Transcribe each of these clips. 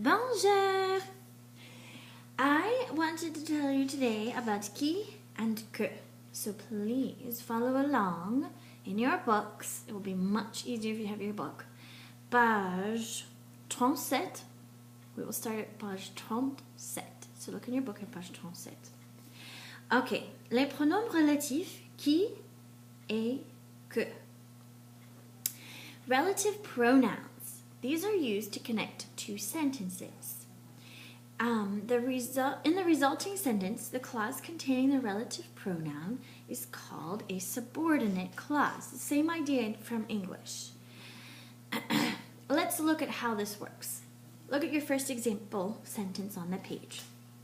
Bonjour! I wanted to tell you today about qui and que. So please follow along in your books. It will be much easier if you have your book. Page 37. We will start at page 37. So look in your book at page 37. Ok, les pronoms relatifs qui et que. Relative pronouns. These are used to connect two sentences. In the resulting sentence, the clause containing the relative pronoun is called a subordinate clause. The same idea from English. Let's look at how this works. Look at your first example sentence on the page.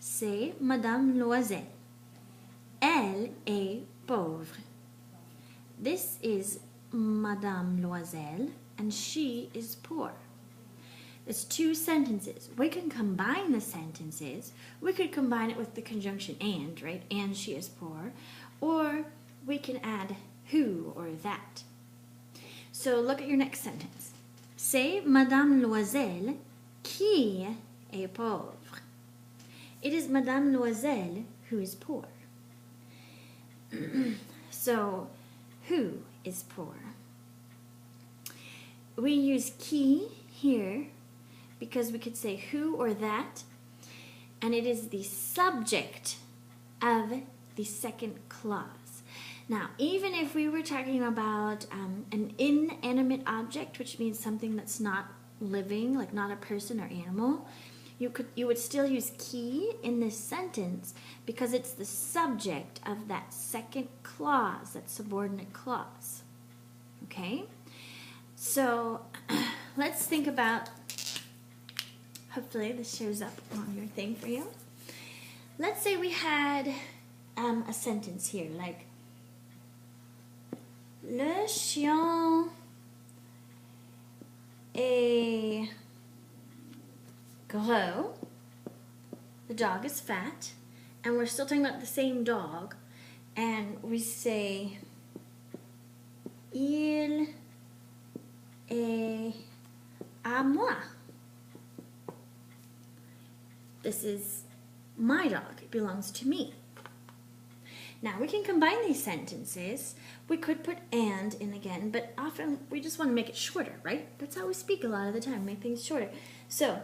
C'est Madame Loisel. Elle est pauvre. This is Madame Loisel, and she is poor. It's two sentences. We can combine the sentences. We could combine it with the conjunction and, right? And she is poor. Or we can add who or that. So look at your next sentence. C'est Madame Loisel qui est pauvre. It is Madame Loisel who is poor. So, who is poor? We use qui here because we could say who or that, and it is the subject of the second clause. Now, even if we were talking about an inanimate object, which means something that's not living, like not a person or animal, you would still use qui in this sentence because it's the subject of that second clause, that subordinate clause. Okay? So let's think about, hopefully this shows up on your thing for you. Let's say we had a sentence here like le chien est gros. The dog is fat, and we're still talking about the same dog, and we say il est à moi. This is my dog. It belongs to me. Now, we can combine these sentences. We could put and in again, but often we just want to make it shorter, right? That's how we speak a lot of the time, make things shorter. So,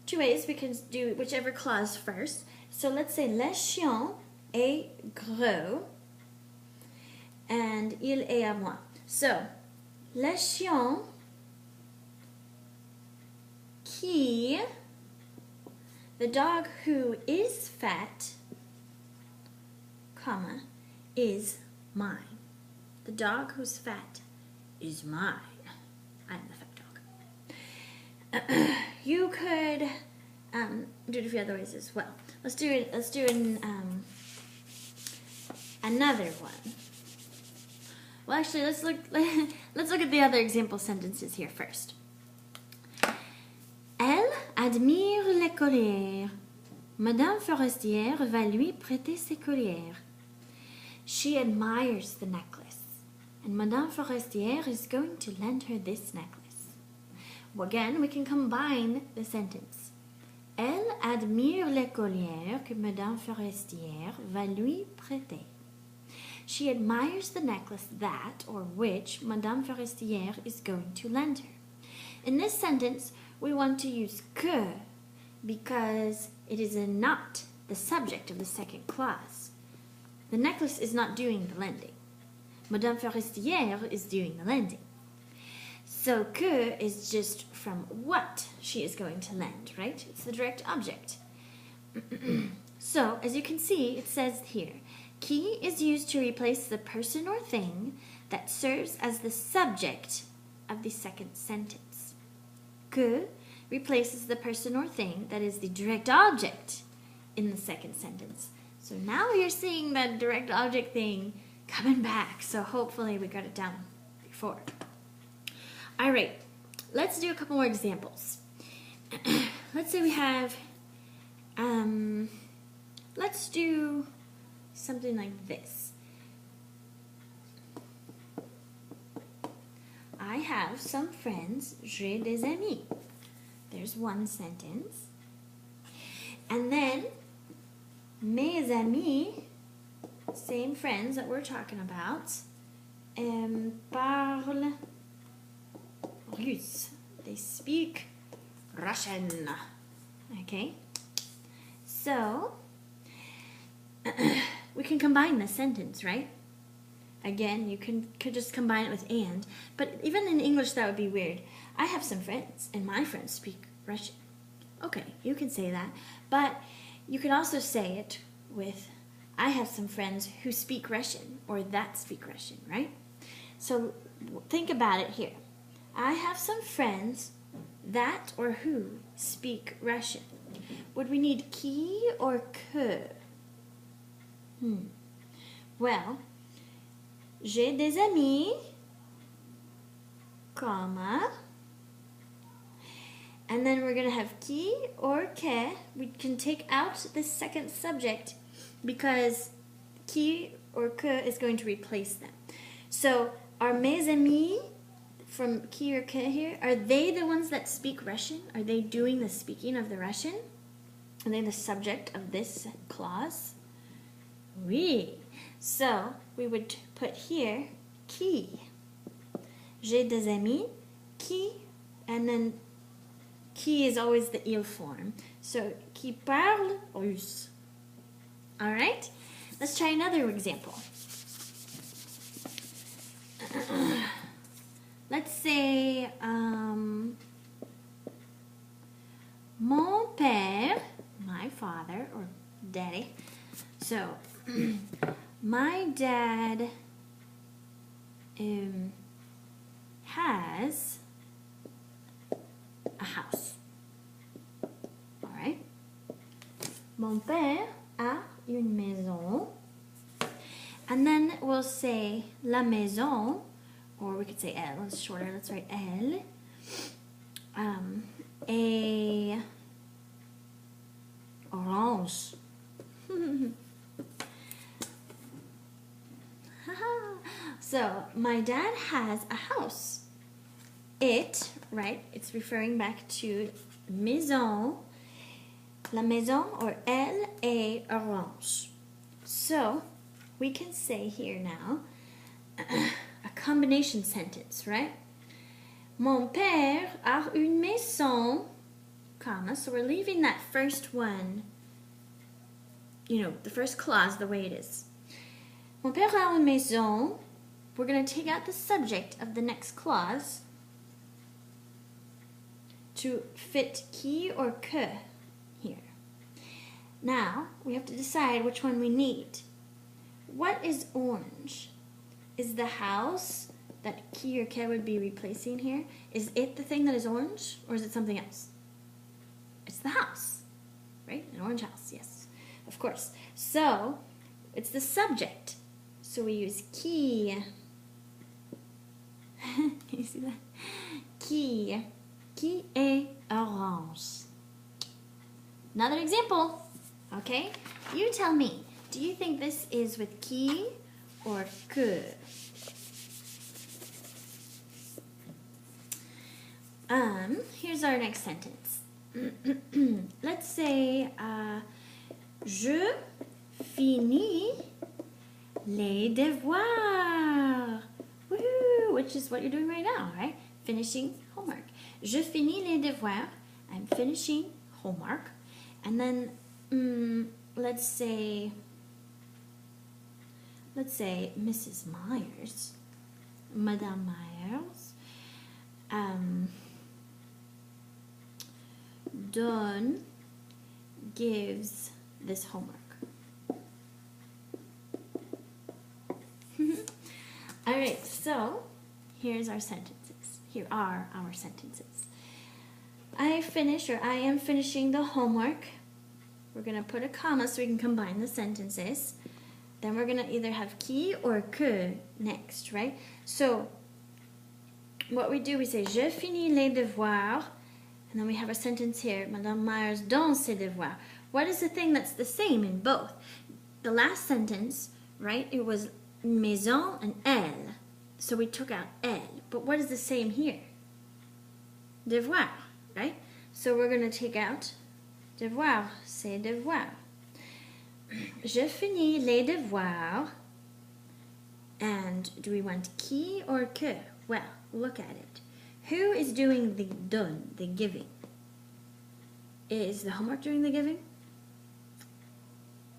two ways we can do whichever clause first. So let's say le chien est gros and il est à moi. So, le chien qui, the dog who is fat, comma, is mine. The dog who's fat is mine. I'm the fat dog. You could do it a few other ways as well. Let's do another one. Well, actually, let's look at the other example sentences here first. Elle admire les colliers. Madame Forestière va lui prêter ses colliers. She admires the necklace, and Madame Forestière is going to lend her this necklace. Well, again, we can combine the sentence. Elle admire les colliers que Madame Forestière va lui prêter. She admires the necklace that, or which, Madame Forestière is going to lend her. In this sentence, we want to use que because it is not the subject of the second clause. The necklace is not doing the lending. Madame Forestière is doing the lending. So que is just from what she is going to lend, right? It's the direct object. So, as you can see, it says here, qui is used to replace the person or thing that serves as the subject of the second sentence. Que replaces the person or thing that is the direct object in the second sentence. So now you're seeing that direct object thing coming back. So hopefully we got it down before. All right, let's do a couple more examples. Let's say we have, let's do something like this. I have some friends, j'ai des amis. There's one sentence. And then, mes amis, same friends that we're talking about, parlent russe. They speak Russian. Okay? So, we can combine the sentence, right? Again, you could just combine it with and. But even in English, that would be weird. I have some friends, and my friends speak Russian. Okay, you can say that. But you can also say it with, I have some friends who speak Russian, or that speak Russian, right? So think about it here. I have some friends that or who speak Russian. Would we need qui or que? Well, j'ai des amis, comma, and then we're going to have qui or que. We can take out the second subject because qui or que is going to replace them. So are mes amis from qui or que here, are they the ones that speak Russian? Are they doing the speaking of the Russian? Are they the subject of this clause? Oui. So we would put here qui. J'ai des amis qui, and then qui is always the il form. So qui parle russe. All right? Let's try another example. Let's say mon père, my father or daddy. So my dad has a house. All right. Mon père a une maison. And then we'll say la maison, or we could say elle. It's shorter. Let's write elle. A orange. So my dad has a house. It, right? It's referring back to maison. La maison, or elle est orange. So we can say here now a combination sentence, right? Mon père a une maison, comma. So we're leaving that first one, the first clause the way it is. Mon père a une maison. We're going to take out the subject of the next clause to fit qui or que here. Now, we have to decide which one we need. What is orange? Is the house that qui or que would be replacing here, is it the thing that is orange, or is it something else? It's the house, right? An orange house, yes, of course. So, it's the subject. So we use qui. Can you see that? Qui. Qui est orange? Another example. Okay? You tell me. Do you think this is with qui or que? Here's our next sentence. Let's say, je finis les devoirs. Woohoo! Which is what you're doing right now, right? Finishing homework. Je finis les devoirs. I'm finishing homework. And then, let's say Mrs. Myers, Madame Myers, Dawn gives this homework. All right, so here's our sentences. Here are our sentences. I am finishing the homework. We're going to put a comma so we can combine the sentences. Then we're going to either have qui or que next, right? So what we do, we say, je finis les devoirs. And then we have a sentence here, Madame Myers donne ses devoirs. What is the thing that's the same in both? The last sentence, right, it was maison and elle. So we took out elle. But what is the same here? Devoir, right? So we're going to take out devoir, c'est devoir. Je finis les devoirs. And do we want qui or que? Well, look at it. Who is doing the don, the giving? Is the homework doing the giving?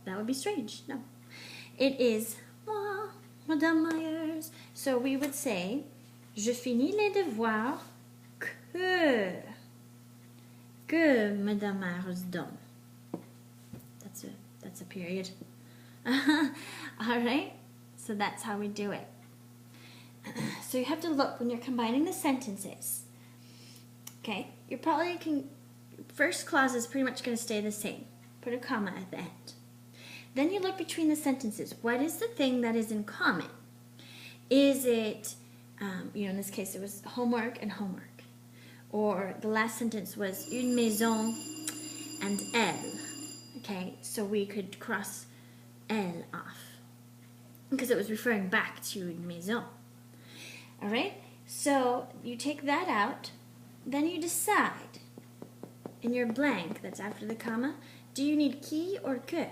That would be strange. No. It is moi, Madame Myers. So we would say, je finis les devoirs que Madame Myers donne. That's a period. All right? So that's how we do it. So you have to look when you're combining the sentences. Okay? First clause is pretty much going to stay the same. Put a comma at the end. Then you look between the sentences. What is the thing that is in common? Is it, in this case it was homework and homework. Or the last sentence was une maison and elle. Okay, so we could cross elle off because it was referring back to une maison. All right, so you take that out, then you decide in your blank that's after the comma, do you need qui or que?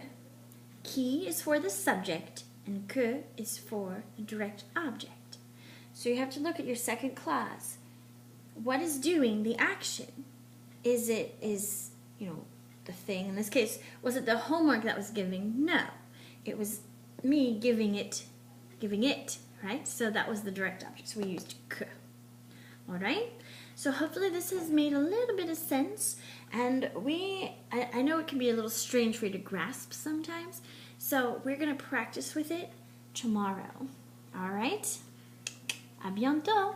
Qui is for the subject and que is for the direct object. So you have to look at your second clause. What is doing the action? Is the thing, in this case, was it the homework that was giving? No. It was me giving it, right? So that was the direct object. So we used que. All right? So hopefully this has made a little bit of sense. And I know it can be a little strange for you to grasp sometimes. So we're going to practice with it tomorrow. All right? À bientôt!